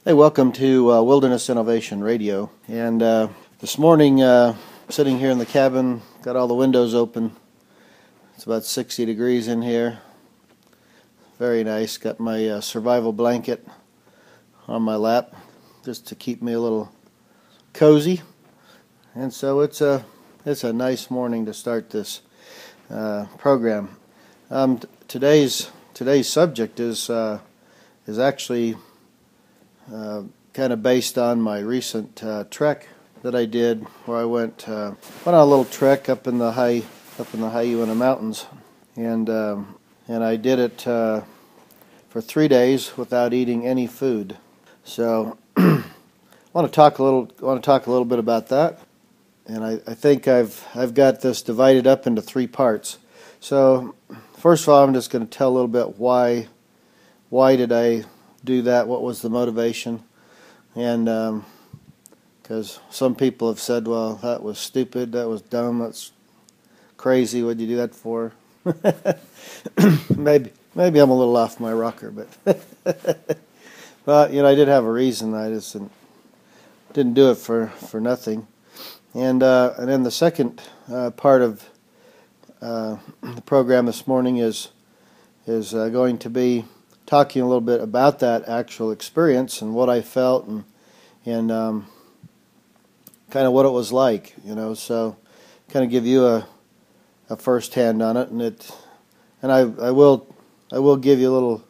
Hey, welcome to Wilderness Innovation Radio. And this morning, sitting here in the cabin, got all the windows open. It's about 60 degrees in here. Very nice. Got my survival blanket on my lap just to keep me a little cozy. And so it's a nice morning to start this program. Today's subject is actually kind of based on my recent trek that I did, where I went on a little trek up in the high Uinta Mountains, and I did it for 3 days without eating any food. So I want to talk a little bit about that, and I think I've got this divided up into 3 parts. So first of all, I'm just going to tell a little bit why did I do that, what was the motivation, and because some people have said, well, that was stupid, that was dumb, that's crazy, what'd you do that for? maybe I'm a little off my rocker, but but I did have a reason. I just didn't do it for nothing. And then the second part of the program this morning is going to be talking a little bit about that actual experience and what I felt and kind of what it was like, so kind of give you a first hand on it, and I will give you a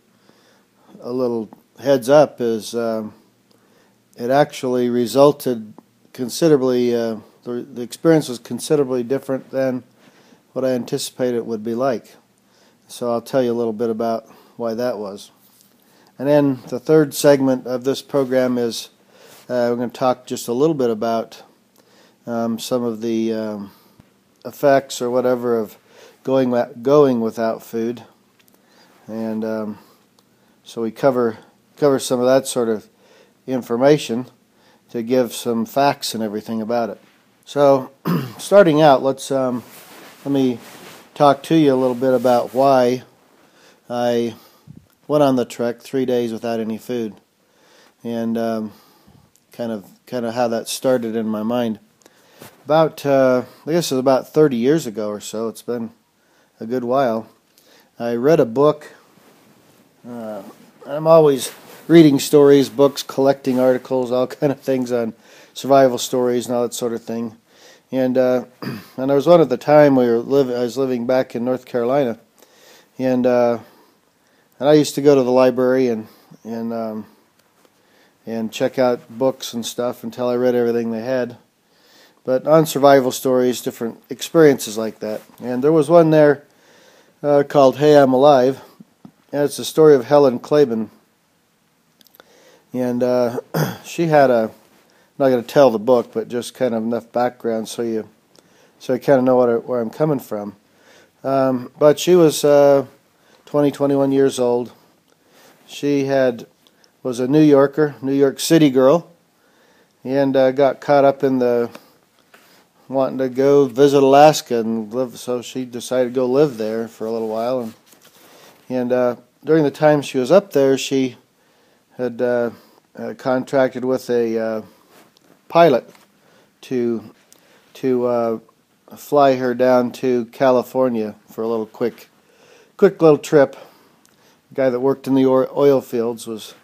little heads up, is it actually resulted considerably, the experience was considerably different than what I anticipated it would be like. So I'll tell you a little bit about why that was. And then the third segment of this program is we're going to talk just a little bit about some of the effects or whatever of going without food, and so we cover some of that sort of information to give some facts and everything about it. So starting out, let me talk to you a little bit about why I went on the trek 3 days without any food, and kind of how that started in my mind. About I guess it was about 30 years ago or so. It's been a good while. I read a book. I'm always reading stories, books, collecting articles, all kind of things on survival stories and all that sort of thing. And there was one at the time I was living back in North Carolina, and I used to go to the library and check out books and stuff until I read everything they had. But on survival stories, different experiences like that. And there was one there called Hey, I'm Alive. And it's the story of Helen Claiborne. And she had I'm not going to tell the book, but just kind of enough background so you kind of know where I'm coming from. But she was 21 years old. She was a New Yorker, New York City girl, and got caught up in wanting to go visit Alaska and live. So she decided to go live there for a little while, and during the time she was up there, she had contracted with a pilot to fly her down to California for a little quick little trip. The guy that worked in the oil fields was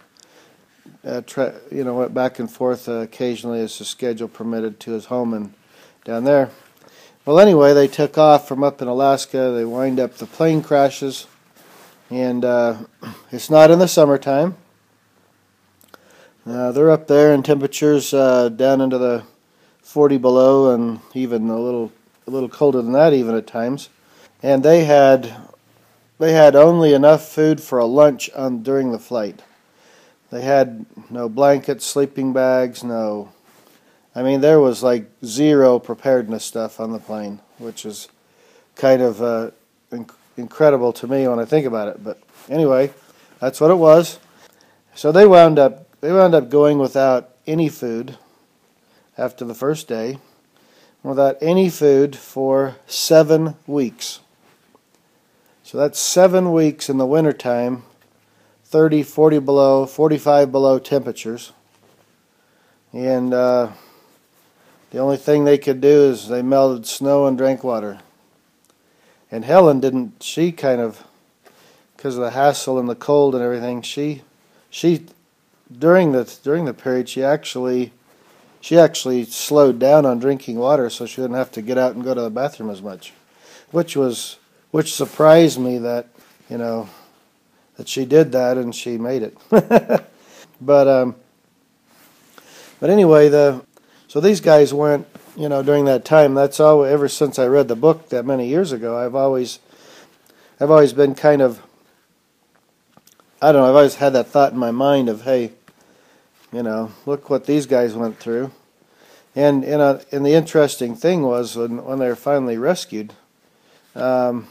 went back and forth occasionally as the schedule permitted to his home and down there. Well, anyway, they took off from up in Alaska. They wind up, the plane crashes, and it's not in the summertime. They're up there in temperatures down into the 40 below, and even a little colder than that even at times. And they had only enough food for a lunch during the flight. They had no blankets, sleeping bags, there was like zero preparedness stuff on the plane, which is kind of incredible to me when I think about it. But anyway, that's what it was. So they wound up going without any food after the first day, without any food for 7 weeks. So that's 7 weeks in the wintertime, 30, 40 below, 45 below temperatures. and the only thing they could do is they melted snow and drank water. And Helen didn't. She kind of, because of the hassle and the cold and everything, she during the period she actually slowed down on drinking water so she wouldn't have to get out and go to the bathroom as much, which surprised me that that she did that and she made it. But anyway, so these guys weren't, during that time. That's all. Ever since I read the book that many years ago, I've always been kind of, I don't know, I've always had that thought in my mind of, hey, look what these guys went through. And the interesting thing was when they were finally rescued, other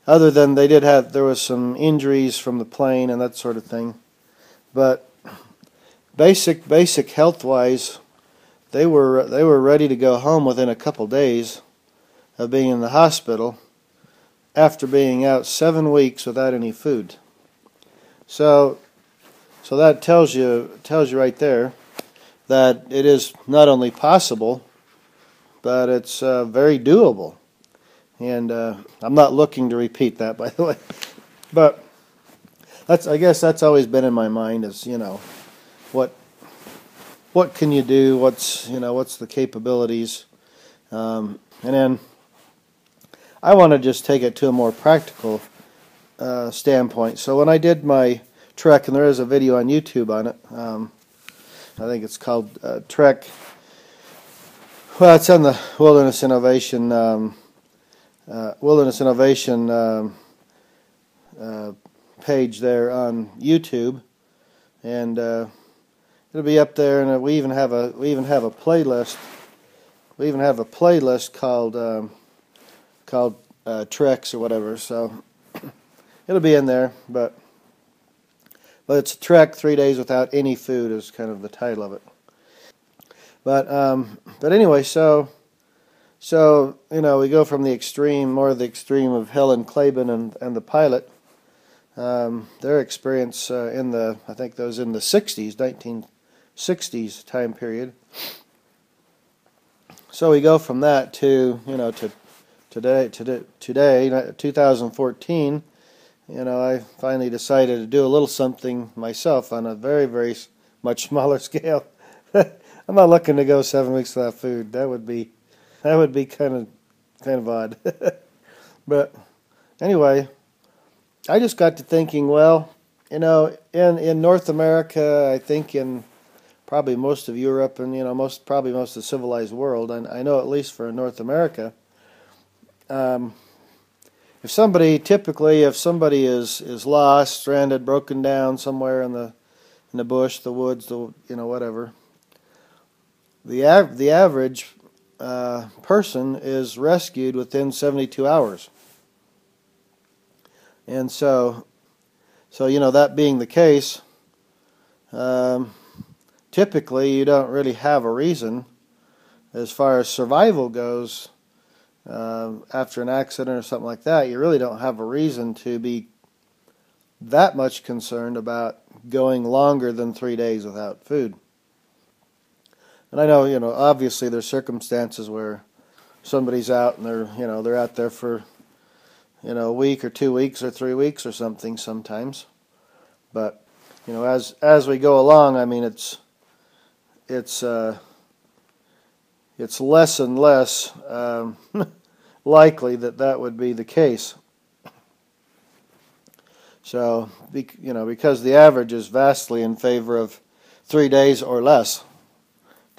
than there was some injuries from the plane and that sort of thing, but basic health-wise, they were ready to go home within a couple days of being in the hospital after being out 7 weeks without any food. So that tells you right there that it is not only possible, but it's very doable. And I'm not looking to repeat that, by the way. But I guess that's always been in my mind is, what can you do? What's the capabilities? And then I want to just take it to a more practical standpoint. So when I did my trek, and there is a video on YouTube on it, I think it's called Trek. Well, it's on the Wilderness Innovation page there on YouTube, and it'll be up there. And we even have a playlist. We even have a playlist called Treks or whatever. So it'll be in there, but it's a trek 3 days without any food is kind of the title of it. But anyway, so we go from the extreme, more of the extreme of Helen Claiborne and the pilot. Their experience I think that was in the 60s, 1960s time period. So we go from that to today, 2014. I finally decided to do a little something myself on a very, very much smaller scale. I'm not looking to go 7 weeks without food. That would be kind of odd. But anyway, I just got to thinking, well, in North America, I think in probably most of Europe and most of the civilized world, and I know at least for North America, if somebody is lost, stranded, broken down somewhere in the bush, the woods, whatever, the average person is rescued within 72 hours. And so that being the case, typically you don't really have a reason as far as survival goes. After an accident or something like that, you really don't have a reason to be that much concerned about going longer than 3 days without food. And I know, obviously there's circumstances where somebody's out and they're out there for, a week or 2 weeks or 3 weeks or something sometimes. But, as we go along, I mean, it's less and less likely that would be the case. So, because the average is vastly in favor of 3 days or less.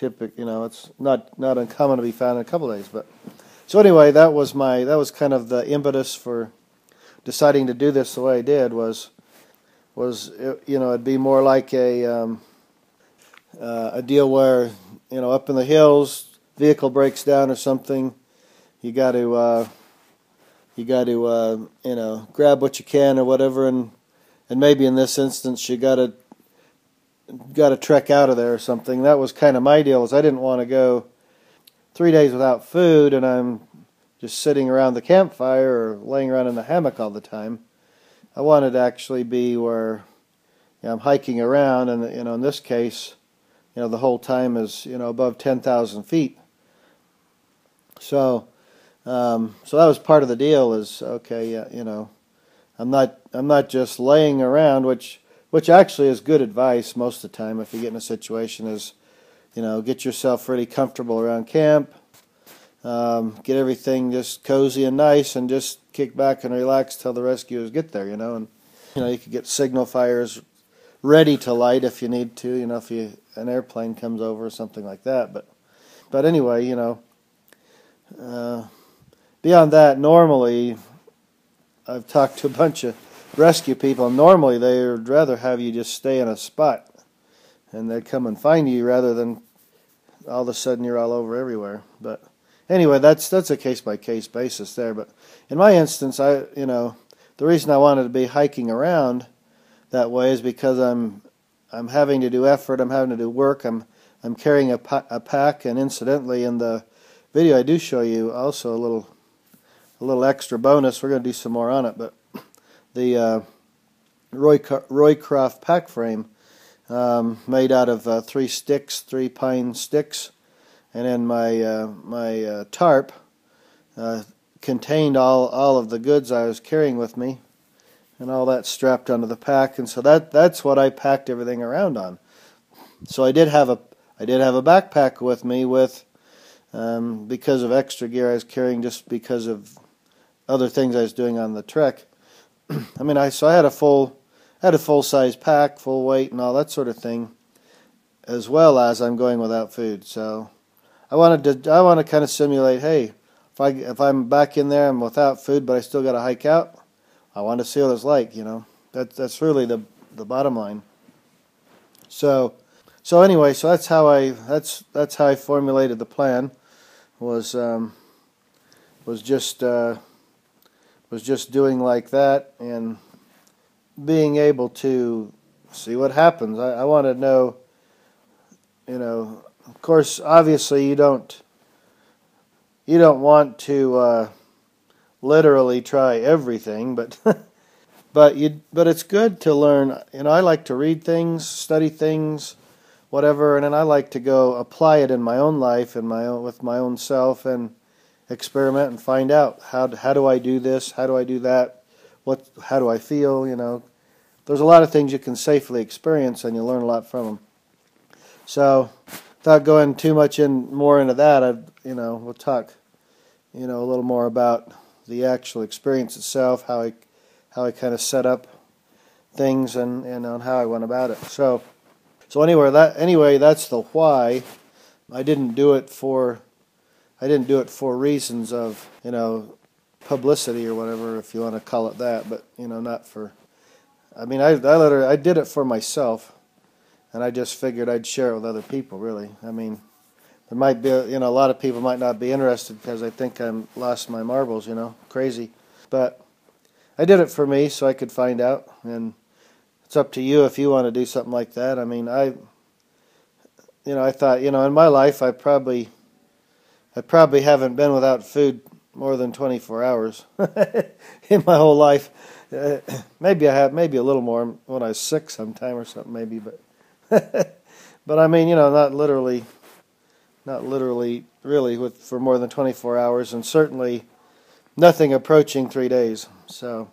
It's not uncommon to be found in a couple of days. But so anyway, that was kind of the impetus for deciding to do this the way I did. Was it'd be more like a deal where up in the hills, vehicle breaks down or something, you got to grab what you can or whatever, and maybe in this instance you got to trek out of there or something. That was kind of my deal. I didn't want to go 3 days without food and I'm just sitting around the campfire or laying around in the hammock all the time. I wanted to actually be where I'm hiking around, and in this case, the whole time is above 10,000 feet. So so that was part of the deal. Is okay, yeah, I'm not just laying around, which actually is good advice most of the time if you get in a situation. Is get yourself really comfortable around camp, get everything just cozy and nice, and just kick back and relax till the rescuers get there. And you could get signal fires ready to light if you need to. If an airplane comes over or something like that. But anyway, beyond that, normally I've talked to a bunch of rescue people. Normally they would rather have you just stay in a spot, and they'd come and find you rather than all of a sudden you're all over everywhere. But anyway, that's a case-by-case basis there. But in my instance, the reason I wanted to be hiking around that way is because I'm having to do effort, I'm having to do work, I'm carrying a pack, and incidentally, in the video I do show you also a little extra bonus. We're going to do some more on it, but the Roycroft pack frame, made out of 3 pine sticks, and then my tarp contained all of the goods I was carrying with me, and all that strapped onto the pack, and so that's what I packed everything around on. So I did have a backpack with me because of extra gear I was carrying, just because of other things I was doing on the trek. I had a full size pack, full weight, and all that sort of thing, as well as I'm going without food. So I want to kind of simulate, hey, if I'm back in there, I'm without food, but I still got to hike out. I want to see what it's like. That's really the bottom line. So anyway, so that's how I formulated the plan. Was just doing like that and being able to see what happens. I want to know, of course, obviously you don't want to literally try everything, but but it's good to learn. I like to read things, study things, whatever, and then I like to go apply it in my own life and with my own self, and experiment and find out how do I do this, how do I do that, how do I feel. There's a lot of things you can safely experience, and you learn a lot from them. So without going too much more into that, we'll talk a little more about the actual experience itself, how I kind of set up things, and on how I went about it. So anyway, that's the why. I didn't do it for reasons of publicity or whatever, if you want to call it that, but not for. I did it for myself, and I just figured I'd share it with other people. Really, there might be a lot of people might not be interested because I think I'm lost my marbles, crazy, but I did it for me so I could find out, and it's up to you if you want to do something like that. I thought, in my life I probably haven't been without food more than 24 hours in my whole life. Maybe I have, maybe a little more when I was sick sometime or something, maybe, but but not literally, really, for more than 24 hours, and certainly nothing approaching 3 days. So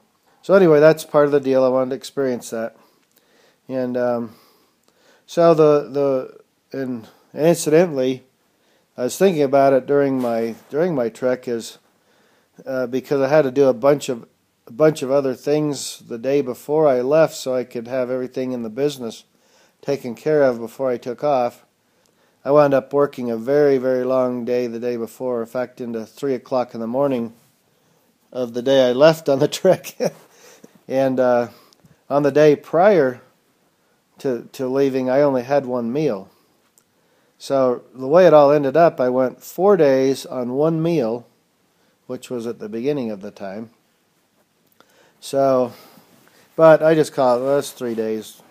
anyway, that's part of the deal. I wanted to experience that, and and incidentally, I was thinking about it during my trek, is because I had to do a bunch of other things the day before I left, so I could have everything in the business taken care of before I took off. I wound up working a very, very long day the day before, in fact, into 3 o'clock in the morning of the day I left on the trek. And on the day prior to leaving, I only had one meal. So the way it all ended up, I went 4 days on one meal, which was at the beginning of the time. So, but I just call it, well, that's 3 days.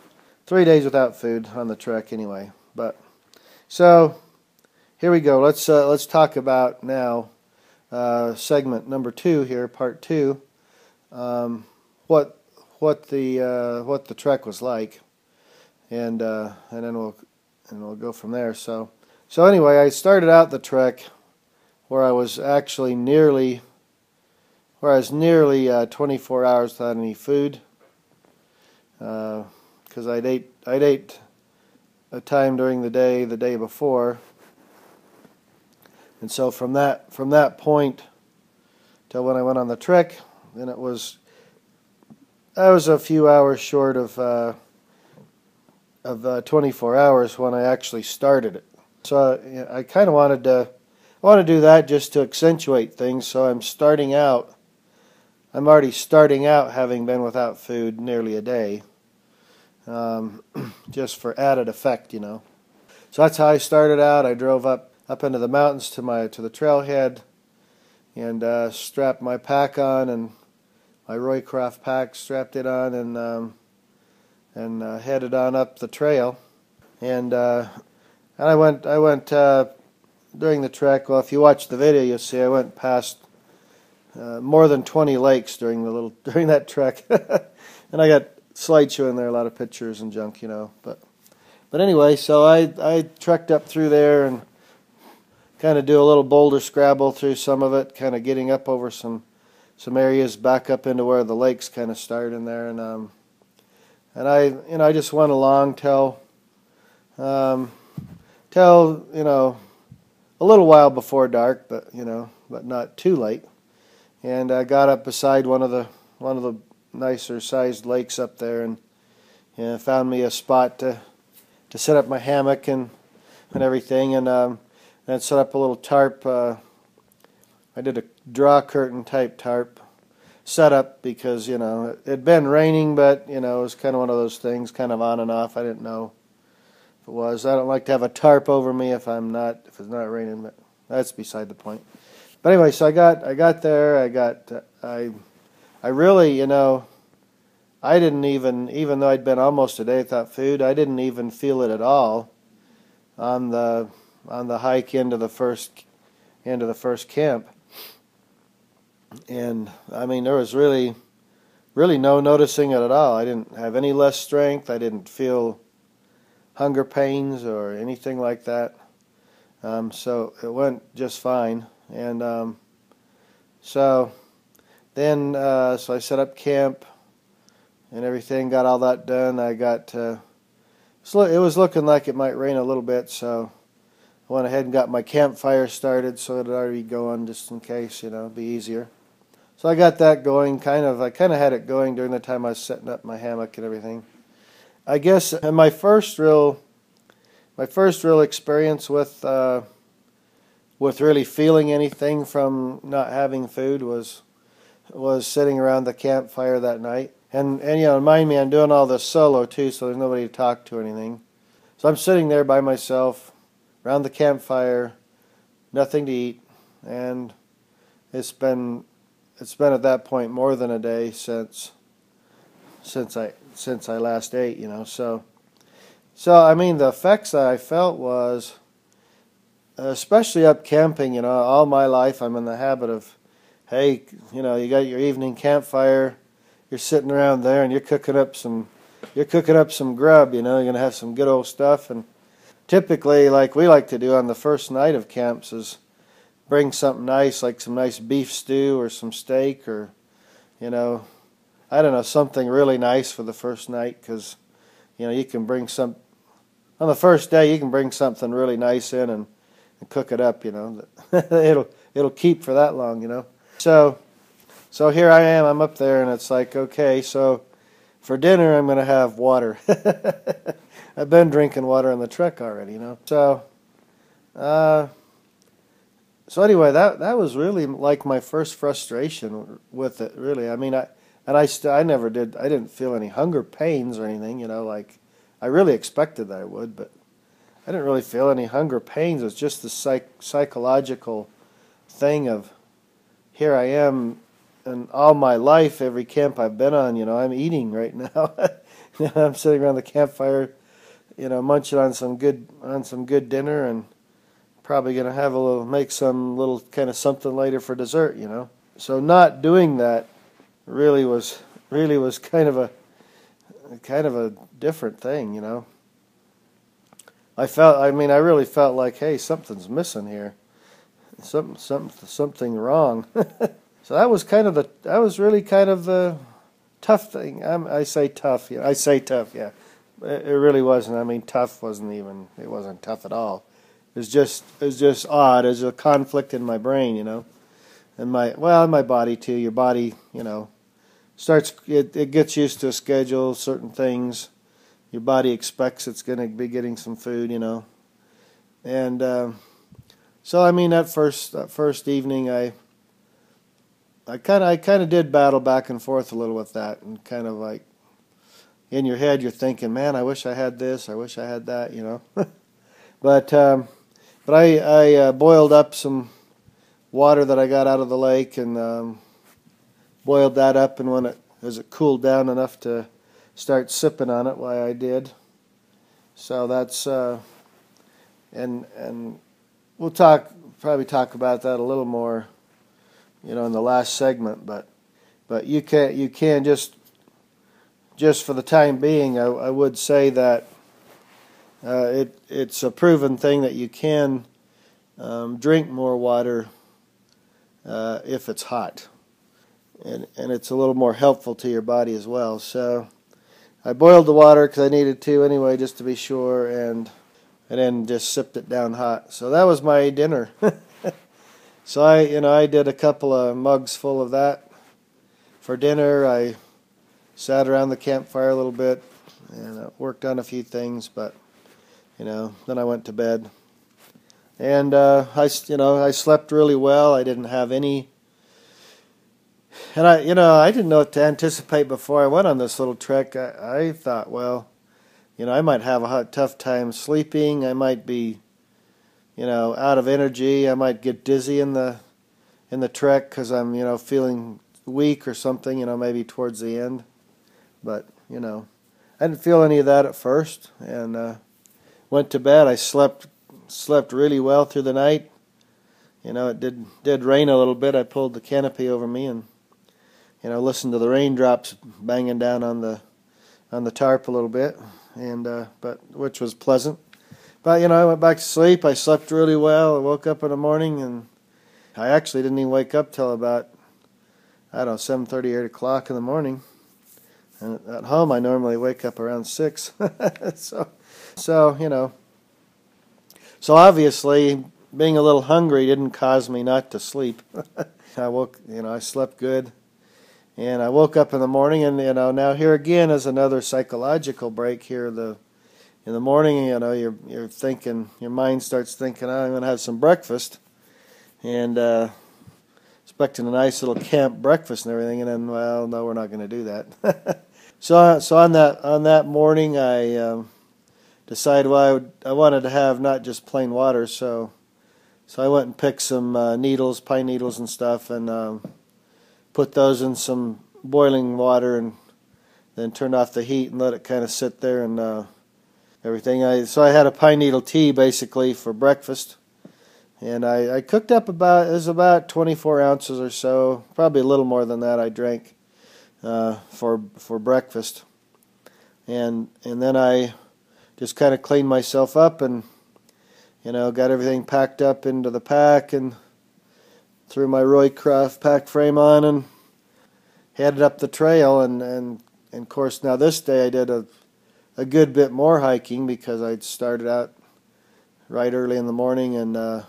3 days without food on the trek anyway. But so here we go. Let's talk about now segment number 2 here, part 2. What the trek was like, and then we'll and we'll go from there. So anyway, I started out the trek where I was actually nearly 24 hours without any food, because I'd ate a time during the day before, and so from that point till when I went on the trek, then I was a few hours short of 24 hours when I actually started it. So I kind of wanted to do that just to accentuate things. So I'm already starting out having been without food nearly a day, just for added effect, you know. So that's how I started out. I drove up into the mountains to the trailhead, and strapped my pack on, and my Roycroft pack, strapped it on, and headed on up the trail. And I went during the trek. Well, if you watch the video, you'll see I went past more than 20 lakes during that trek, and I got slideshow in there, a lot of pictures and junk, you know. But anyway, so I trekked up through there and kind of do a little boulder scrabble through some of it, kind of getting up over some areas back up into where the lakes kind of start in there, and I just went along till a little while before dark, but not too late, and I got up beside one of the nicer sized lakes up there, and found me a spot to set up my hammock and everything, and set up a little tarp. I did a draw curtain type tarp setup because it had been raining, but it was kind of one of those things, kind of on and off. I didn't know if it was. I don't like to have a tarp over me if it's not raining, but that's beside the point. But anyway, so I got there. I really, I didn't even though I'd been almost a day without food, I didn't even feel it at all on the hike into the first camp. And I mean, there was really no noticing it at all. I didn't have any less strength. I didn't feel hunger pains or anything like that. So it went just fine. And so I set up camp and everything, got all that done. It was looking like it might rain a little bit, so I went ahead and got my campfire started so it'd already go on just in case, it'd be easier. So I got that going, I kind of had it going during the time I was setting up my hammock and everything. I guess and my first real experience with really feeling anything from not having food was sitting around the campfire that night. And mind me, I'm doing all this solo too, so there's nobody to talk to or anything. So I'm sitting there by myself around the campfire, nothing to eat, and it's been at that point more than a day since I last ate, So I mean, the effects that I felt was, especially up camping, all my life I'm in the habit of, hey, you got your evening campfire, you're sitting around there and you're cooking up some grub, you're going to have some good old stuff. And typically, like we like to do on the first night of camps, is bring something nice, like some nice beef stew or some steak, or I don't know, something really nice for the first night, because you can bring on the first day, you can bring something really nice in and cook it up, it'll keep for that long, So here I am, I'm up there, and it's like, okay, so for dinner I'm going to have water. I've been drinking water on the trek already, So anyway, that was really like my first frustration with it, really. I mean, I didn't feel any hunger pains or anything, like I really expected that I would, but I didn't really feel any hunger pains. It's just the psychological thing of, here I am, and all my life, every camp I've been on, I'm eating right now. I'm sitting around the campfire, munching on some good dinner, and probably gonna make some little kind of something later for dessert, So not doing that really was kind of a different thing, I really felt like, hey, something's missing here. Something wrong. So that was really kind of the tough thing. I say tough, yeah. I say tough, yeah. It really wasn't. I mean, tough wasn't even. It wasn't tough at all. It was just odd. There's a conflict in my brain, and my body too. Your body, it gets used to a schedule, certain things. Your body expects it's going to be getting some food, and so I mean that first evening, I kind of did battle back and forth a little with that, and kind of like in your head you're thinking, man, I wish I had this, I wish I had that, but I boiled up some water that I got out of the lake, and boiled that up, and as it cooled down enough to start sipping on it, why I did. So that's and we'll probably talk about that a little more, in the last segment. But you can just for the time being, I would say that it's a proven thing that you can drink more water if it's hot, and it's a little more helpful to your body as well. So I boiled the water because I needed to anyway, just to be sure, and then just sipped it down hot. So that was my dinner. So I did a couple of mugs full of that for dinner. I sat around the campfire a little bit and worked on a few things, but then I went to bed. And I slept really well. I didn't have any, and I didn't know what to anticipate before I went on this little trek. I thought, well, I might have a tough time sleeping. I might be, out of energy. I might get dizzy in the trek because I'm, feeling weak or something. Maybe towards the end. But I didn't feel any of that at first, and went to bed. I slept really well through the night. It did rain a little bit. I pulled the canopy over me and listened to the raindrops banging down on the tarp a little bit, and but which was pleasant. But I went back to sleep. I slept really well. I woke up in the morning, and I actually didn't even wake up till about 7:30, 8 o'clock in the morning. And at home, I normally wake up around 6. So obviously, being a little hungry didn't cause me not to sleep. I slept good, and I woke up in the morning, and now here again is another psychological break here. In the morning, you're thinking, your mind starts thinking, I'm going to have some breakfast, and expecting a nice little camp breakfast and everything, and then, well, no, we're not going to do that. So on that morning, I decided, I wanted to have not just plain water, so I went and picked some pine needles and stuff, and put those in some boiling water, and then turned off the heat and let it kind of sit there and everything. So I had a pine needle tea basically for breakfast, and I cooked up about 24 ounces or so, probably a little more than that. I drank for breakfast, and then I just kind of cleaned myself up and got everything packed up into the pack and threw my Roycroft pack frame on and headed up the trail. And of course, now this day I did a good bit more hiking because I'd started out right early in the morning, and I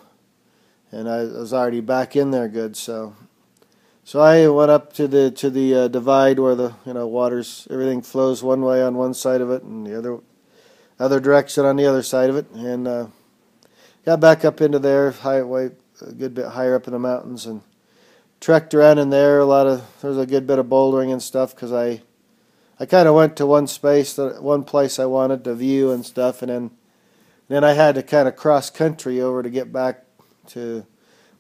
was already back in there good. So I went up to the divide where the everything flows one way on one side of it and the other direction on the other side of it, and got back up into there, a good bit higher up in the mountains, and trekked around in there. There's a good bit of bouldering and stuff because I kind of went to one place I wanted to view and stuff, and then I had to kind of cross country over to get back to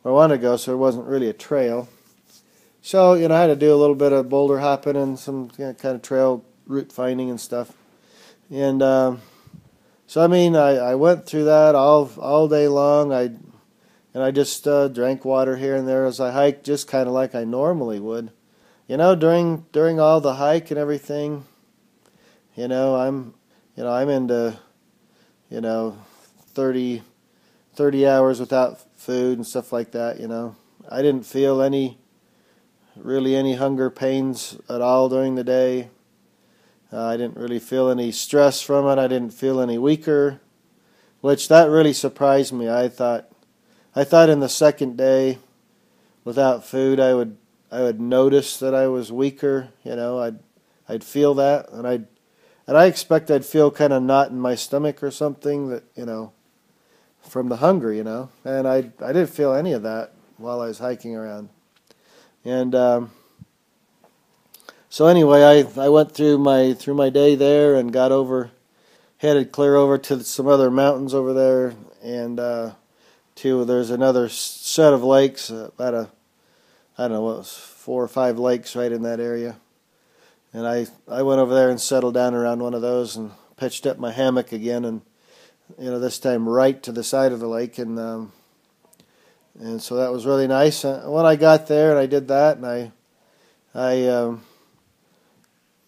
where I wanted to go, so it wasn't really a trail. So I had to do a little bit of boulder hopping and some kind of trail route finding and stuff, and so I went through that all day long. I just drank water here and there as I hiked, just kind of like I normally would. During all the hike and everything, I'm into, 30 hours without food and stuff like that, you know. I didn't feel really any hunger pains at all during the day. I didn't really feel any stress from it. I didn't feel any weaker, which that really surprised me. I thought in the second day without food I would notice that I was weaker, you know. I'd feel that, and I expect I'd feel kind of knot in my stomach or something, that, you know, from the hunger, you know. And I didn't feel any of that while I was hiking around. And so anyway, I went through my day there and headed clear over to some other mountains over there, and there's another set of lakes, I don't know, what was 4 or 5 lakes right in that area. And I went over there and settled down around one of those and pitched up my hammock again, and, you know, this time right to the side of the lake, and so that was really nice. When I got there and I did that, and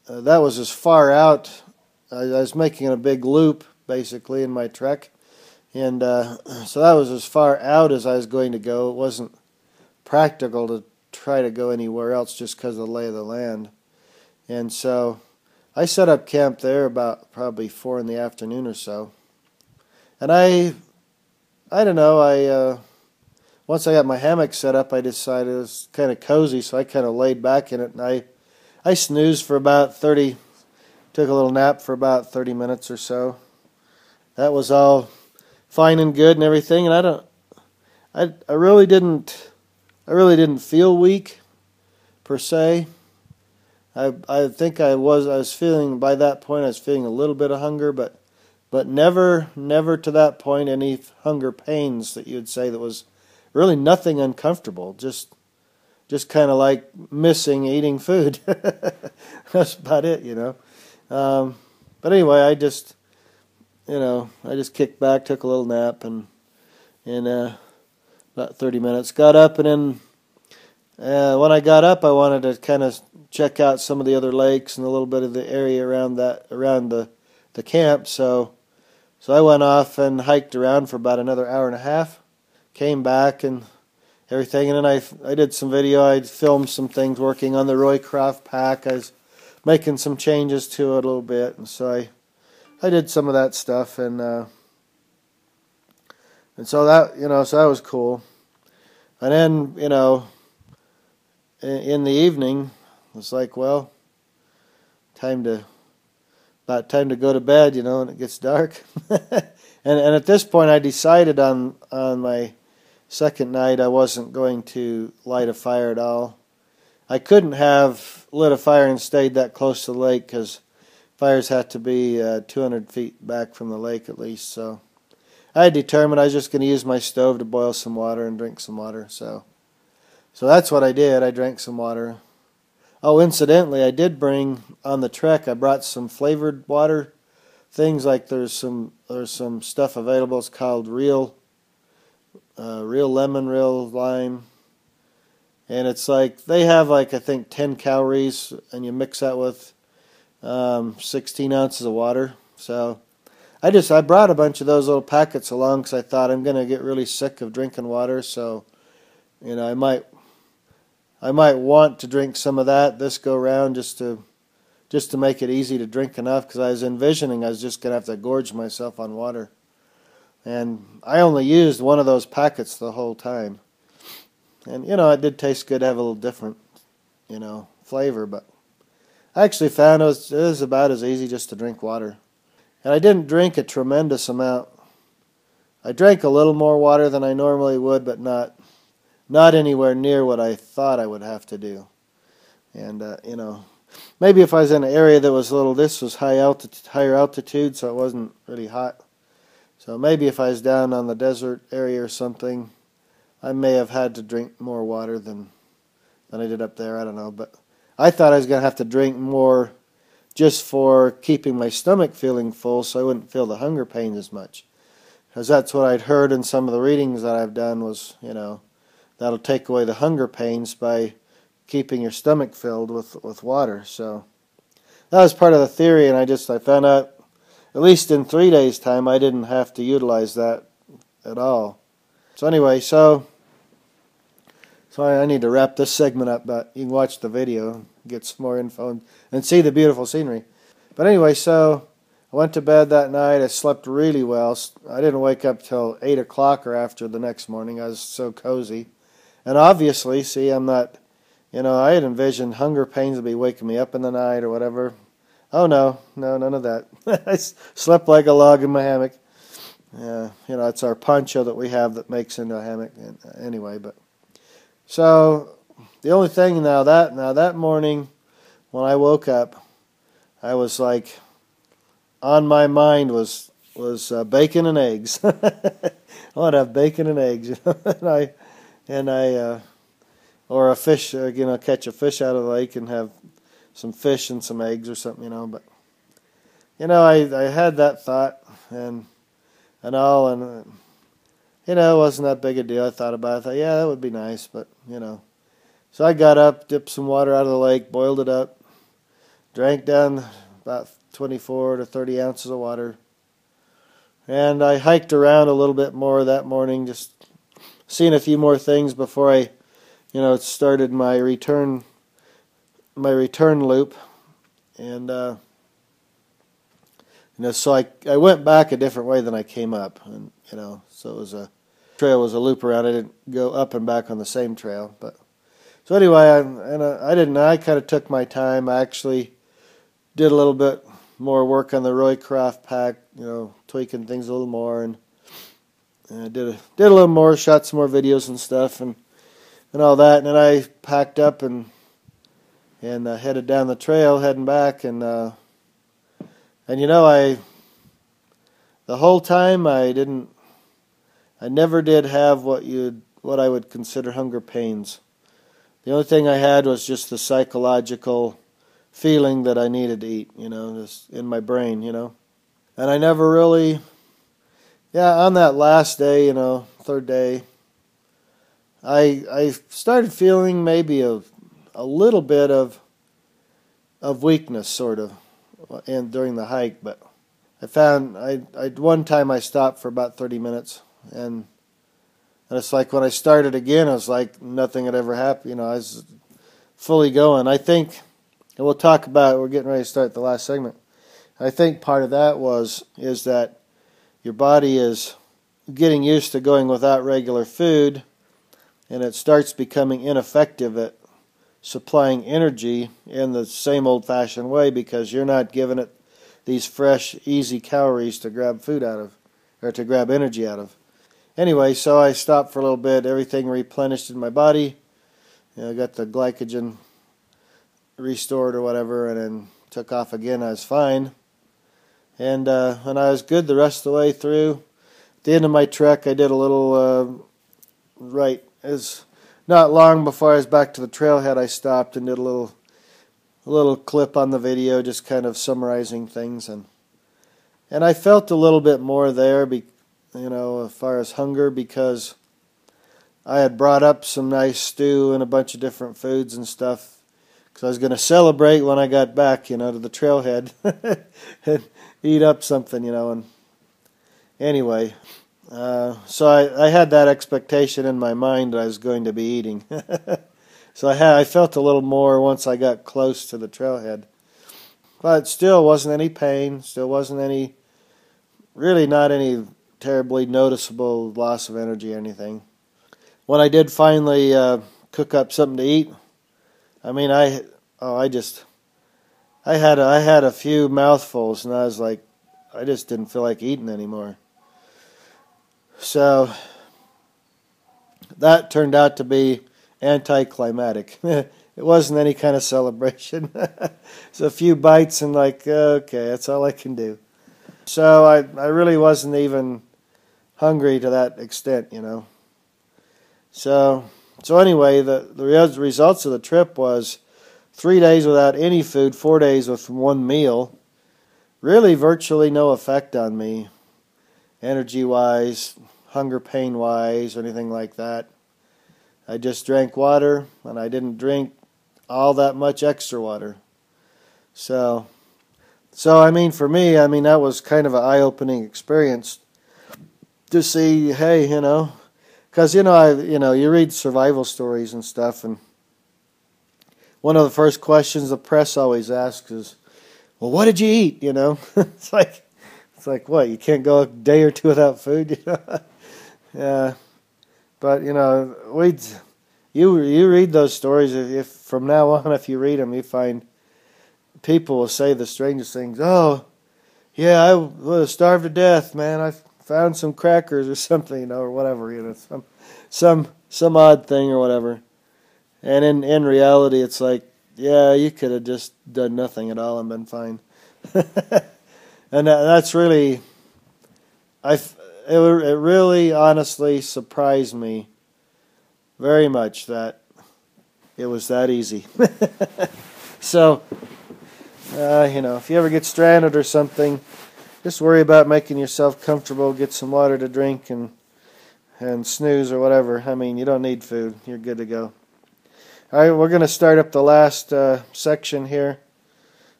that was as far out. I was making a big loop basically in my trek, and so that was as far out as I was going to go. It wasn't practical to try to go anywhere else just because of the lay of the land. And so I set up camp there about probably 4 in the afternoon or so. And I don't know, once I got my hammock set up, I decided it was kind of cozy, so I kind of laid back in it, and I snoozed for about 30, took a little nap for about 30 minutes or so. That was all fine and good and everything, and I really didn't feel weak per se. I think I was feeling, by that point I was feeling a little bit of hunger, but never to that point any hunger pains that you'd say. That was really nothing uncomfortable, just kind of like missing eating food. That's about it, you know. But anyway, I just kicked back, took a little nap, and about 30 minutes, got up, and then when I got up, I wanted to kind of check out some of the other lakes and a little bit of the area around the camp. So I went off and hiked around for about another hour and a half, came back and everything, and then I did some video. I filmed some things working on the Roycroft pack. I was making some changes to it a little bit, and so I did some of that stuff, and so that, you know, so that was cool. And then, you know, in the evening, it was like, well, about time to go to bed, you know, and it gets dark. and at this point, I decided on my second night I wasn't going to light a fire at all. I couldn't have lit a fire and stayed that close to the lake, because fires had to be 200 feet back from the lake at least. So I determined I was just going to use my stove to boil some water and drink some water. So that's what I did. I drank some water. Oh, incidentally, I did bring on the trek, I brought some flavored water things. Like there's some stuff available. It's called real lemon, real lime, and it's like, they have like, I think 10 calories, and you mix that with 16 ounces of water. So I brought a bunch of those little packets along, because I thought I'm going to get really sick of drinking water. So, you know, I might want to drink some of that this go round, just to make it easy to drink enough, because I was envisioning I was just going to have to gorge myself on water. And I only used one of those packets the whole time. And, you know, it did taste good to have a little different, you know, flavor, but I actually found it was about as easy just to drink water. And I didn't drink a tremendous amount. I drank a little more water than I normally would, but not anywhere near what I thought I would have to do. And, you know, maybe if I was in an area that was this was higher altitude, so it wasn't really hot. So maybe if I was down on the desert area or something, I may have had to drink more water than I did up there. I don't know. But I thought I was going to have to drink more just for keeping my stomach feeling full, so I wouldn't feel the hunger pain as much. Because that's what I'd heard in some of the readings that I've done was, you know, that'll take away the hunger pains by keeping your stomach filled with water. So that was part of the theory, and I found out at least in 3 days' time, I didn't have to utilize that at all. So anyway, so I need to wrap this segment up, but you can watch the video, get some more info, and see the beautiful scenery. But anyway, so I went to bed that night. I slept really well. I didn't wake up till 8 o'clock or after the next morning. I was so cozy. And obviously, see, I'm not, I had envisioned hunger pains would be waking me up in the night or whatever. Oh, no, none of that. I slept like a log in my hammock. It's our poncho that we have that makes into a hammock. Anyway, but so the only thing that morning when I woke up, I was like, on my mind was bacon and eggs. I want to have bacon and eggs, or a fish, catch a fish out of the lake and have some fish and some eggs or something, But I had that thought and all, and it wasn't that big a deal. I thought about it. I thought, yeah, that would be nice, but So I got up, dipped some water out of the lake, boiled it up, drank down about 24 to 30 ounces of water, and I hiked around a little bit more that morning, just seeing a few more things before I, started my return loop, and so I went back a different way than I came up, and so it was a loop around. I didn't go up and back on the same trail, but so anyway, I kind of took my time. I actually did a little bit more work on the Roycroft pack, tweaking things a little more, and did a little more, shot some more videos and stuff, and all that, and then I packed up and headed down the trail, heading back, and the whole time I never did have what I would consider hunger pains. The only thing I had was just the psychological feeling that I needed to eat, just in my brain, And I never really, on that last day, third day, I started feeling maybe a little bit of weakness, sort of, and during the hike, but I found one time I stopped for about 30 minutes, and it's like when I started again, it was like nothing had ever happened. I was fully going. I think, and we'll talk about, we're getting ready to start the last segment. I think part of that is that your body is getting used to going without regular food, and it starts becoming ineffective at supplying energy in the same old-fashioned way because you're not giving it these fresh, easy calories to grab food out of, or to grab energy out of. Anyway, so I stopped for a little bit. Everything replenished in my body. I got the glycogen restored or whatever, and then took off again. I was fine. And I was good the rest of the way through. At the end of my trek, I did a little, it was not long before I was back to the trailhead, I stopped and did a little clip on the video, just kind of summarizing things. And I felt a little bit more there, as far as hunger, because I had brought up some nice stew and a bunch of different foods and stuff, because I was going to celebrate when I got back, to the trailhead, and eat up something, and anyway, so I had that expectation in my mind that I was going to be eating. So I felt a little more once I got close to the trailhead, but still wasn't any pain, still wasn't any, really not any terribly noticeable loss of energy or anything. When I did finally cook up something to eat, I mean, I had a few mouthfuls, and I was like, I just didn't feel like eating anymore. So that turned out to be anticlimactic. It wasn't any kind of celebration. It's a few bites and like, okay, that's all I can do. So I really wasn't even hungry to that extent, So anyway, the results of the trip was 3 days without any food, 4 days with one meal. Really virtually no effect on me, energy-wise, hunger pain-wise, or anything like that. I just drank water, and I didn't drink all that much extra water. So So, I mean, for me, I mean, that was kind of an eye-opening experience to see, hey, because, you read survival stories and stuff, and one of the first questions the press always asks is, well, what did you eat, It's like, what, you can't go a day or two without food, Yeah, but, you read those stories, if from now on, if you read them, you find people will say the strangest things. Oh, yeah, I would have starved to death, man. I found some crackers or something, or whatever, some odd thing or whatever. And in reality, it's like, yeah, you could have just done nothing at all and been fine. And that's really, it really honestly surprised me very much that it was that easy. So, if you ever get stranded or something, just worry about making yourself comfortable, get some water to drink, and snooze or whatever. I mean, you don't need food. You're good to go. All right, we're going to start up the last section here.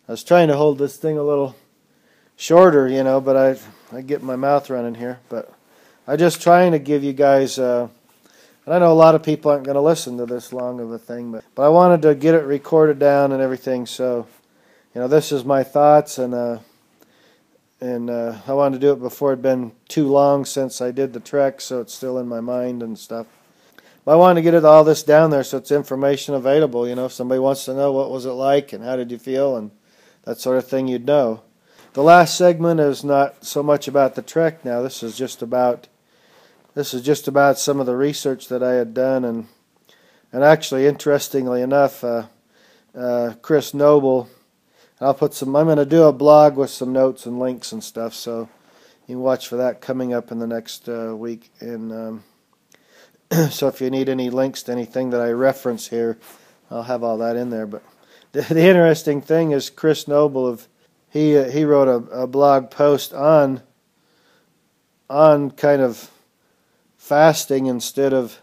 I was trying to hold this thing a little shorter, but I get my mouth running here. But I'm just trying to give you guys, and I know a lot of people aren't going to listen to this long of a thing, but I wanted to get it recorded down and everything. So, this is my thoughts, and I wanted to do it before it'd been too long since I did the trek, so it's still in my mind and stuff. But I wanted to get all this down there so it's information available. If somebody wants to know what was it like and how did you feel and that sort of thing, you'd know. The last segment is not so much about the trek now. This is just about some of the research that I had done, and actually, interestingly enough, Chris Noble. I'm going to do a blog with some notes and links and stuff, so you can watch for that coming up in the next week. And so if you need any links to anything that I reference here, I'll have all that in there. But the interesting thing is Chris Noble, he wrote a blog post on kind of fasting instead of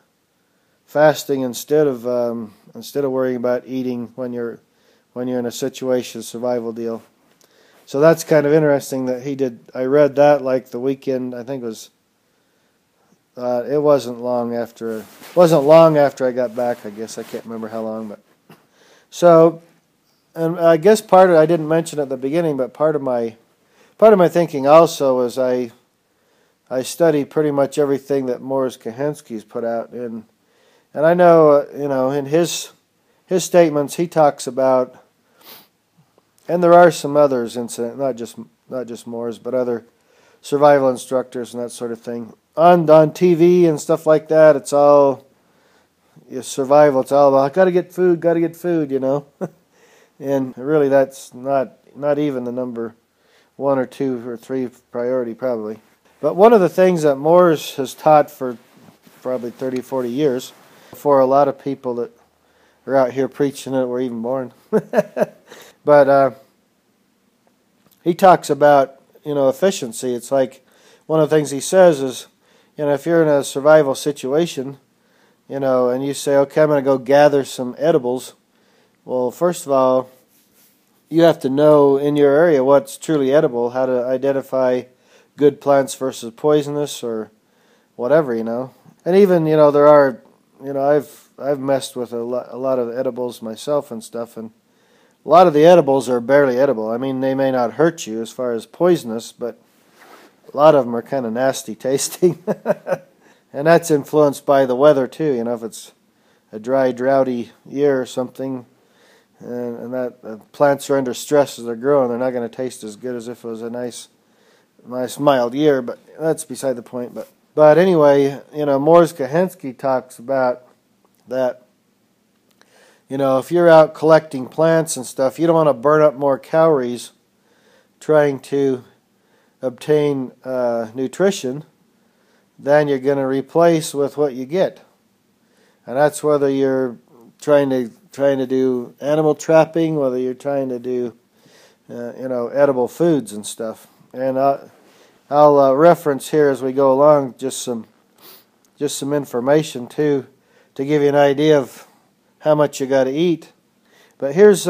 worrying about eating when you're in a situation survival deal. So that's kind of interesting that he did. I read that like the weekend. I think it was. It wasn't long after I got back. I guess I can't remember how long, but so, and I guess I didn't mention at the beginning, but part of my thinking also is I study pretty much everything that Mors Kochanski's put out, and I know in his statements he talks about, and there are some others, not just Mors, but other survival instructors and that sort of thing. On TV and stuff like that, it's all survival. It's all about, got to get food, And really that's not even the number 1 or 2 or 3 priority probably. But one of the things that Mors has taught for probably 30, 40 years, before a lot of people that are out here preaching it were even born. But he talks about, efficiency. It's like one of the things he says is, if you're in a survival situation, and you say, okay, I'm going to go gather some edibles. Well, first of all, you have to know in your area what's truly edible, how to identify good plants versus poisonous or whatever, And even, there are, I've messed with a lot of edibles myself and stuff, and a lot of the edibles are barely edible. I mean, they may not hurt you as far as poisonous, but a lot of them are kind of nasty tasting. And that's influenced by the weather too. If it's a dry, droughty year or something, and that plants are under stress as they're growing, they're not going to taste as good as if it was a nice mild year. But that's beside the point. But anyway, Mors Kochanski talks about that. If you're out collecting plants and stuff, you don't want to burn up more calories trying to obtain nutrition than you're going to replace with what you get. And that's whether you're trying to do animal trapping, whether you're trying to do edible foods and stuff. And I'll reference here as we go along just some information too, to give you an idea of how much you got to eat. But here's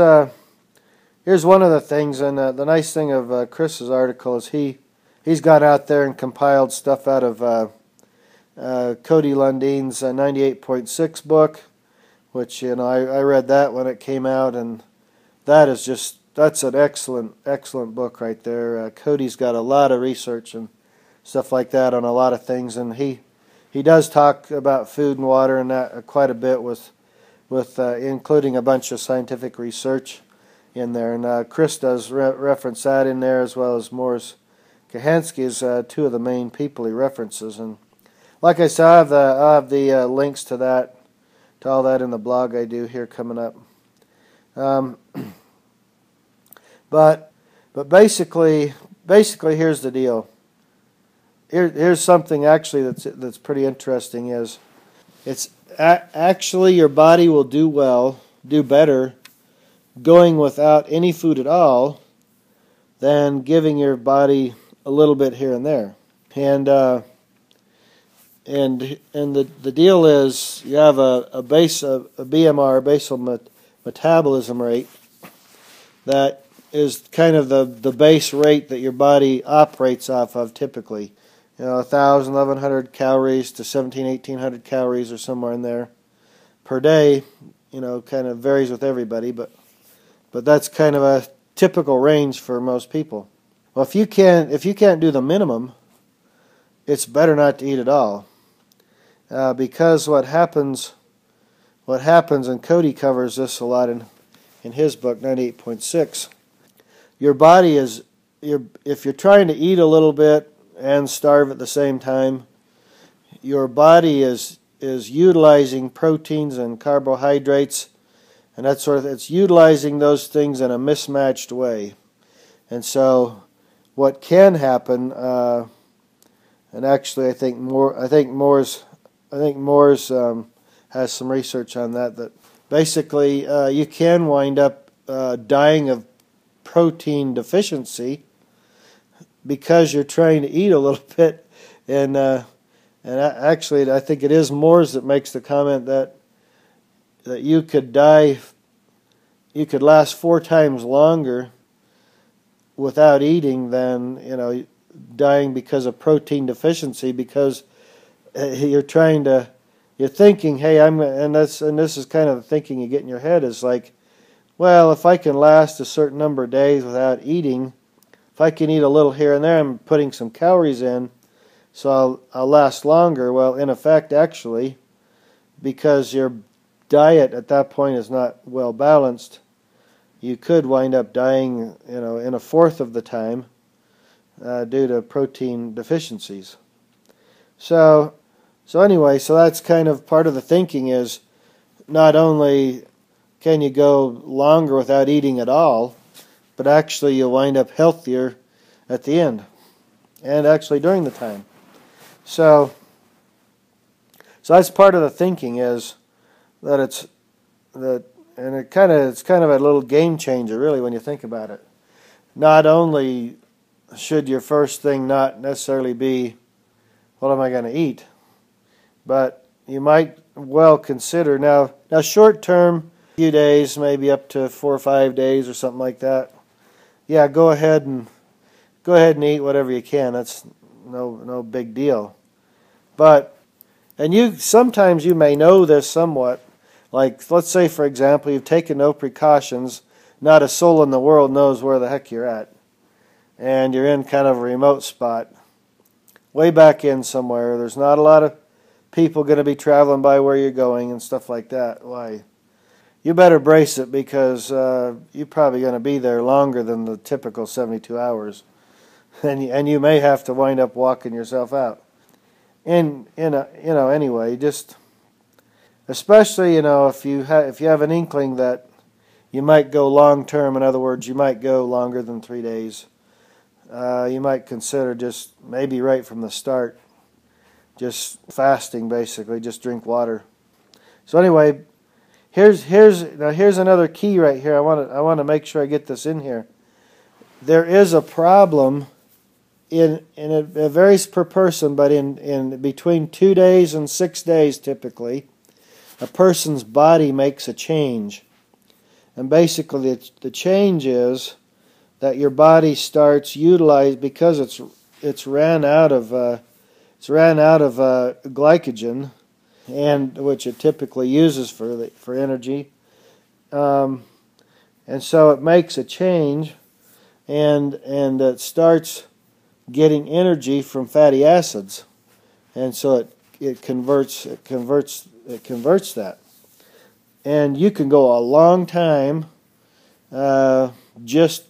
here's one of the things, and the nice thing of Chris's article is he's gone out there and compiled stuff out of Cody Lundine's 98.6 book, which I read that when it came out, and that's an excellent book right there. Cody's got a lot of research and stuff like that on a lot of things, and he does talk about food and water and that quite a bit with including a bunch of scientific research in there, and Chris does reference that in there, as well as Mors Kahansky is two of the main people he references. And like I said, I have the links to all that in the blog I do here coming up. But basically here's the deal. Here's something actually that's pretty interesting. Is it's actually your body will do better going without any food at all than giving your body a little bit here and there. And the deal is you have a BMR, basal metabolism rate, that is kind of the base rate that your body operates off of typically. 1,000, 1,100 calories to 1,700, 1,800 calories or somewhere in there per day. Kind of varies with everybody, but that's kind of a typical range for most people. Well, if you can't do the minimum, it's better not to eat at all, because what happens, and Cody covers this a lot in his book 98.6. Your body if you're trying to eat a little bit and starve at the same time, your body is utilizing proteins and carbohydrates and that sort of thing. It's utilizing those things in a mismatched way. And so what can happen, and actually I think Mors has some research on that basically you can wind up dying of protein deficiency because you're trying to eat a little bit, and actually I think it is Mors that makes the comment that you could last 4 times longer without eating than dying because of protein deficiency, because you're thinking, hey, and this is kind of the thinking you get in your head, is like, well, if I can last a certain number of days without eating, if I can eat a little here and there, I'm putting some calories in, so I'll last longer. Well, in effect, actually, because your diet at that point is not well balanced, you could wind up dying, in 1/4 of the time due to protein deficiencies. So anyway, that's kind of part of the thinking, is not only can you go longer without eating at all, but actually you'll wind up healthier at the end, and actually during the time. So that's part of the thinking, is that it's kind of a little game changer, really, when you think about it. Not only should your first thing not necessarily be, what am I going to eat, but you might well consider now short term, few days, maybe up to 4 or 5 days or something like that. Yeah, go ahead and eat whatever you can. That's no big deal. But sometimes you may know this somewhat. Like, let's say, for example, you've taken no precautions. Not a soul in the world knows where the heck you're at, and you're in kind of a remote spot, way back in somewhere. There's not a lot of people going to be traveling by where you're going and stuff like that. Why? You better brace it, because you're probably going to be there longer than the typical 72 hours, and you may have to wind up walking yourself out. And anyway, just especially if you have an inkling that you might go long term. In other words, you might go longer than 3 days. You might consider just maybe right from the start, just fasting, basically, just drink water. So anyway. Here's another key right here. I want to make sure I get this in here. There is a problem it varies per person, but in between 2 days and 6 days typically, a person's body makes a change. And basically the change is that your body starts utilizing, because it's ran out of glycogen, and which it typically uses for energy, and so it makes a change, and it starts getting energy from fatty acids, and so it converts that, and you can go a long time just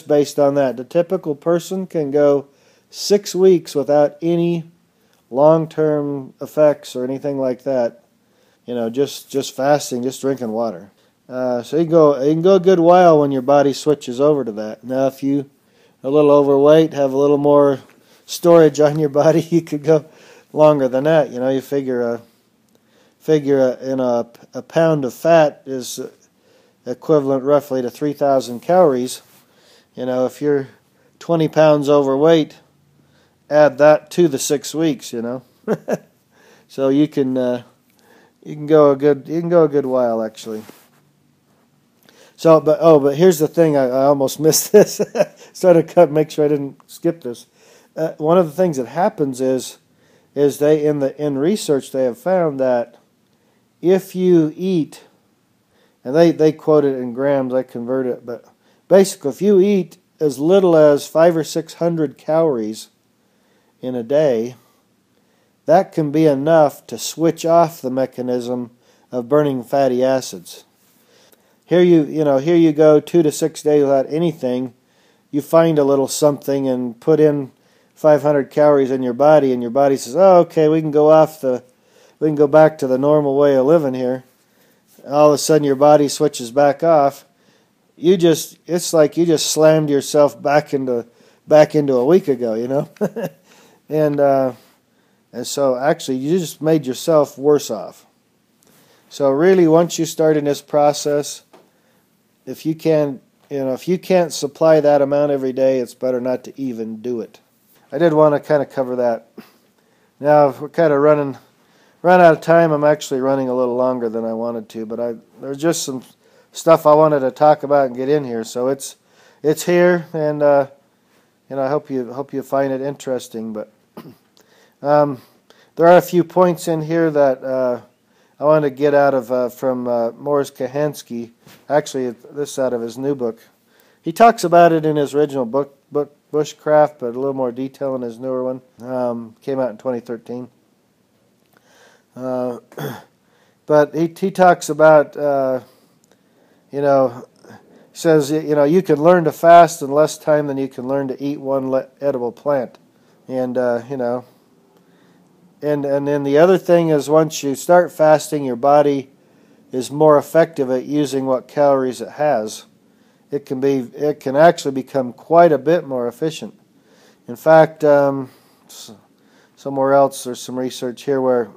based on that. The typical person can go 6 weeks without any long-term effects or anything like that. Just fasting, just drinking water. So you can go a good while when your body switches over to that. Now, if you are a little overweight, have a little more storage on your body, you could go longer than that. You figure a pound of fat is equivalent roughly to 3,000 calories. If you're 20 pounds overweight, add that to the 6 weeks. So you can go a good while actually. So, but here's the thing. I almost missed this. Started to make sure I didn't skip this. One of the things that happens is they in research they have found that if you eat, and they quote it in grams, I convert it, but basically if you eat as little as 500 or 600 calories in a day, that can be enough to switch off the mechanism of burning fatty acids. Here you go 2 to 6 days without anything. You find a little something and put in 500 calories in your body, and your body says, "Oh, okay, we can go back to the normal way of living here." All of a sudden, your body switches back off. It's like you just slammed yourself back into a week ago, and so actually you just made yourself worse off. So really, once you start in this process, if you can't supply that amount every day, it's better not to even do it. I did want to kind of cover that. Now we're kind of run out of time. I'm actually running a little longer than I wanted to, but there's just some stuff I wanted to talk about and get in here. So it's here, and I hope you find it interesting. But there are a few points in here that I want to get out of from Morris Kahansky. Actually, this out of his new book. He talks about it in his original book Bushcraft, but a little more detail in his newer one. Came out in 2013. But he talks about says you can learn to fast in less time than you can learn to eat one edible plant, and And then the other thing is, once you start fasting, your body is more effective at using what calories it has. It can actually become quite a bit more efficient. In fact, somewhere else there's some research here where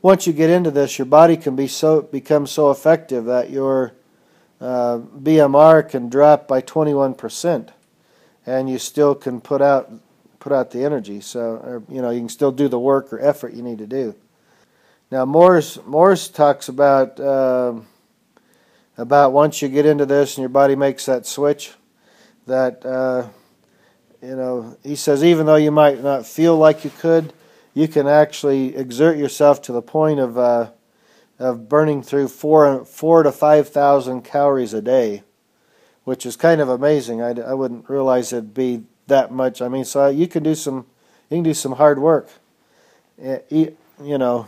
once you get into this, your body can become so effective that your BMR can drop by 21%, and you still can put out the energy. So you can still do the work or effort you need to do. Now Morris talks about once you get into this and your body makes that switch, that he says even though you might not feel like you could, you can actually exert yourself to the point of burning through 4,000 to 5,000 calories a day, which is kind of amazing. I wouldn't realize it'd be that much. I mean, so you can do some hard work, all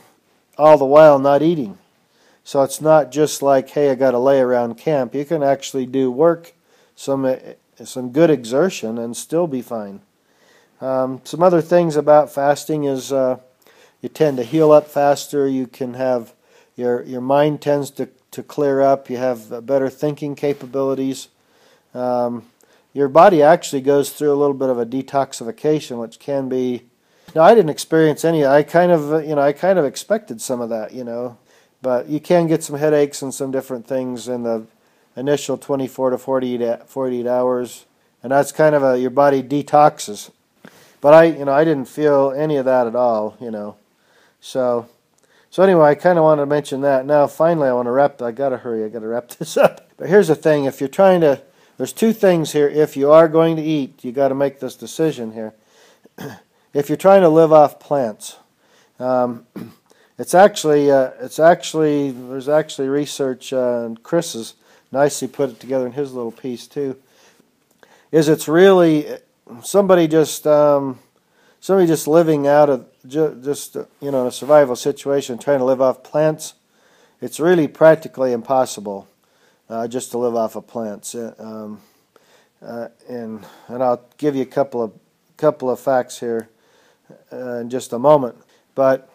the while not eating. So it's not just like, hey, I got to lay around camp. You can actually do work, some good exertion, and still be fine. Some other things about fasting is you tend to heal up faster. You can have your mind tends to clear up. You have better thinking capabilities. Your body actually goes through a little bit of a detoxification, which can be. Now, I didn't experience any. I kind of expected some of that, but you can get some headaches and some different things in the initial 24 to 48 hours, and that's kind of your body detoxes. But I didn't feel any of that at all, So So anyway, I kind of want to mention that. Now, finally, I got to hurry. I got to wrap this up. But here's the thing. If you're trying to, there's two things here. If you are going to eat, you got to make this decision here. If you're trying to live off plants, there's actually research, and Chris has nicely put it together in his little piece too. It's really somebody just living out of just in a survival situation, trying to live off plants. It's really practically impossible just to live off of plants. And I'll give you a couple of facts here in just a moment. But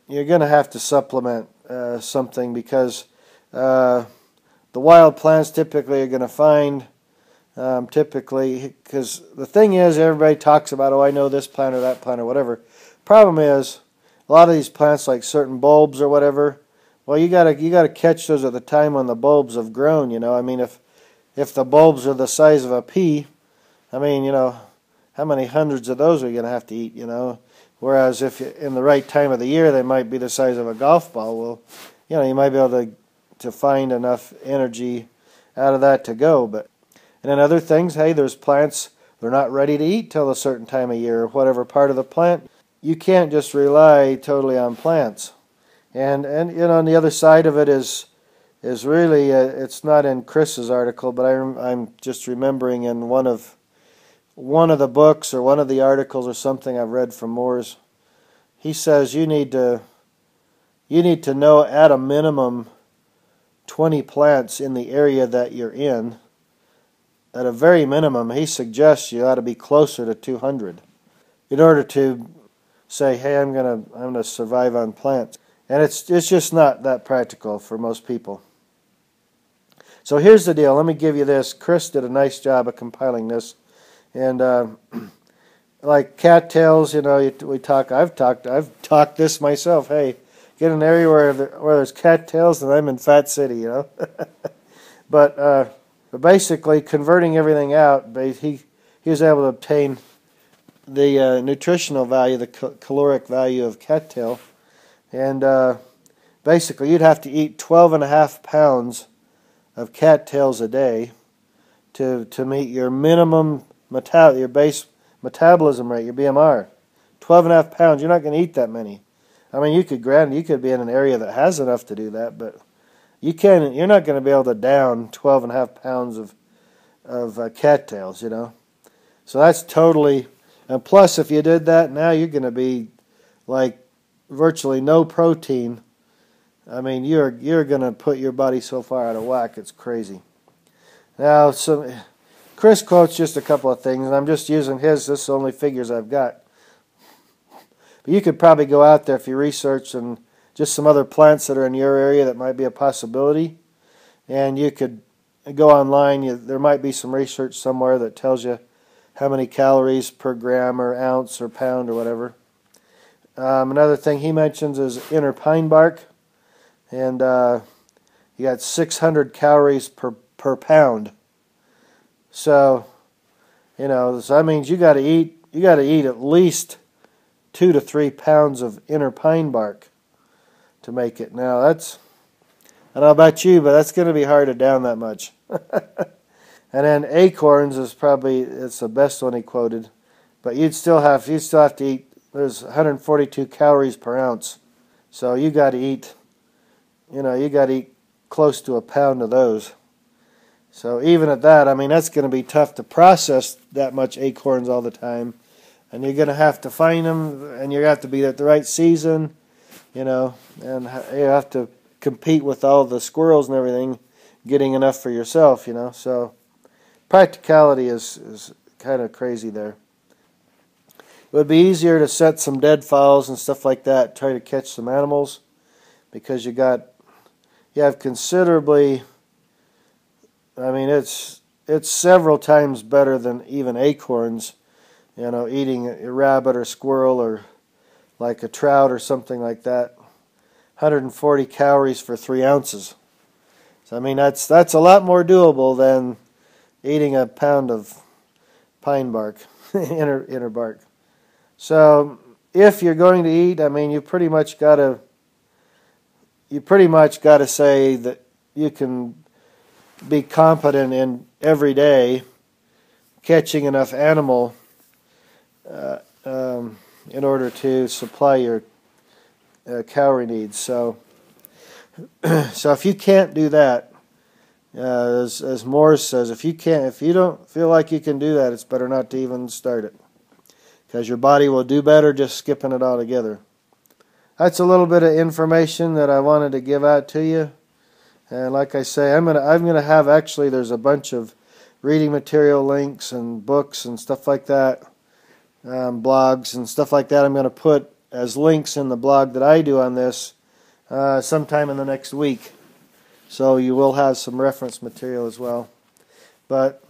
you're going to have to supplement something, because the wild plants typically are going to find. Because the thing is, everybody talks about, oh, I know this plant or that plant or whatever. Problem is, a lot of these plants, like certain bulbs or whatever, well, you gotta catch those at the time when the bulbs have grown. I mean, if the bulbs are the size of a pea, I mean, how many hundreds of those are you gonna have to eat? Whereas if in the right time of the year, they might be the size of a golf ball. Well, you might be able to find enough energy out of that to go, but. And then other things, hey, there's plants, they're not ready to eat till a certain time of year, whatever part of the plant. You can't just rely totally on plants. And on the other side of it is really, it's not in Chris's article, but I'm just remembering in one of the books or one of the articles or something I've read from Moores. He says you need to know at a minimum 20 plants in the area that you're in. At a very minimum, he suggests you ought to be closer to 200 in order to say, hey, I'm gonna survive on plants. And it's just not that practical for most people. So here's the deal. Let me give you this. Chris did a nice job of compiling this. And like cattails, I've talked this myself. Hey, get an area where there's cattails, and I'm in Fat City, But basically, converting everything out, he was able to obtain the nutritional value, the caloric value of cattail, and basically you'd have to eat 12.5 pounds of cattails a day to meet your minimum your base metabolism rate, your BMR. 12.5 pounds. You're not going to eat that many. I mean, you could be in an area that has enough to do that, but you're not going to be able to down 12.5 pounds of cattails, So that's totally, and plus if you did that, now you're going to be like virtually no protein. I mean, you're going to put your body so far out of whack, it's crazy. Now, Chris quotes just a couple of things, and I'm just using his. This is the only figures I've got. But you could probably go out there if you research and just some other plants that are in your area that might be a possibility. And you could go online. There might be some research somewhere that tells you how many calories per gram or ounce or pound or whatever. Another thing he mentions is inner pine bark. And you got 600 calories per pound. So that means you got to eat at least 2 to 3 pounds of inner pine bark to make it. Now I don't know about you, but that's going to be hard to down that much. And then acorns is it's the best one he quoted, but you'd still have to eat. There's 142 calories per ounce, so you got to eat close to a pound of those. So even at that, I mean, that's going to be tough to process that much acorns all the time, and you're going to have to find them, and you have to be at the right season. And you have to compete with all the squirrels and everything, getting enough for yourself, So practicality is kind of crazy there. It would be easier to set some deadfalls and stuff like that, try to catch some animals, because you have considerably, I mean, it's several times better than even acorns, eating a rabbit or squirrel or like a trout or something like that. 140 calories for 3 ounces. So I mean, that's a lot more doable than eating a pound of pine bark, inner bark. So if you're going to eat, I mean, you pretty much got to you pretty much got to say that you can be competent in every day catching enough animal in order to supply your calorie needs. So, so if you can't do that, as Morris says, if you don't feel like you can do that, it's better not to even start it, because your body will do better just skipping it altogether. That's a little bit of information that I wanted to give out to you. And like I say, I'm gonna have, actually, there's a bunch of reading material links and books and stuff like that, blogs and stuff like that. I'm going to put as links in the blog that I do on this sometime in the next week. So you will have some reference material as well. But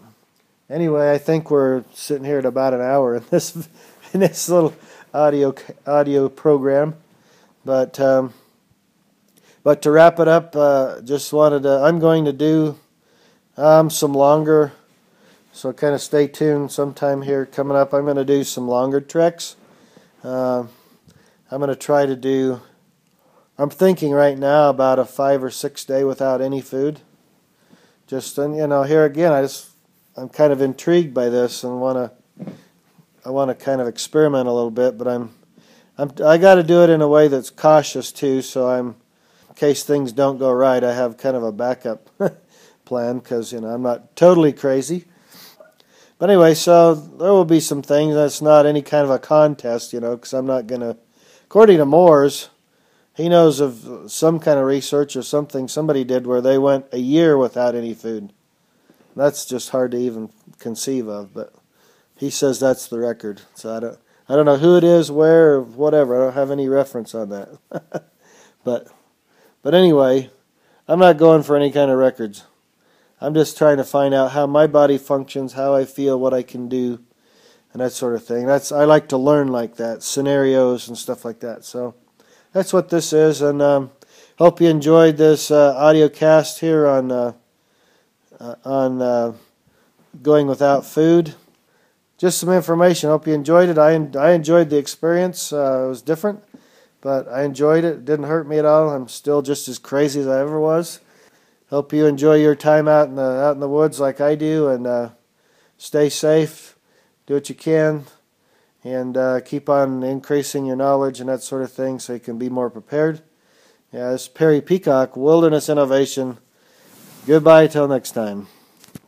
anyway, I think we're sitting here at about an hour in this little audio program. But to wrap it up, just wanted to, I'm going to do some longer, so kind of stay tuned. Sometime here coming up, I'm going to do some longer treks. I'm going to try to do, I'm thinking right now about a 5 or 6 day without any food. Just, and here again, I'm kind of intrigued by this and I want to kind of experiment a little bit, but I got to do it in a way that's cautious too, so in case things don't go right, I have kind of a backup plan, because I'm not totally crazy. But anyway, so there will be some things. That's not any kind of a contest, because I'm not going to, according to Moores, he knows of some kind of research or something somebody did where they went a year without any food. That's just hard to even conceive of, but he says that's the record. So I don't know who it is, where, or whatever. I don't have any reference on that. But anyway, I'm not going for any kind of records. I'm just trying to find out how my body functions, how I feel, what I can do, and that sort of thing. I like to learn like that, scenarios and stuff like that. So that's what this is, and hope you enjoyed this audio cast here on going without food. Just some information. Hope you enjoyed it. I enjoyed the experience. It was different, but I enjoyed it. It didn't hurt me at all. I'm still just as crazy as I ever was. Hope you enjoy your time out in the woods like I do, and stay safe. Do what you can, and keep on increasing your knowledge and that sort of thing so you can be more prepared. Yeah, this is Perry Peacock, Wilderness Innovation. Goodbye till next time.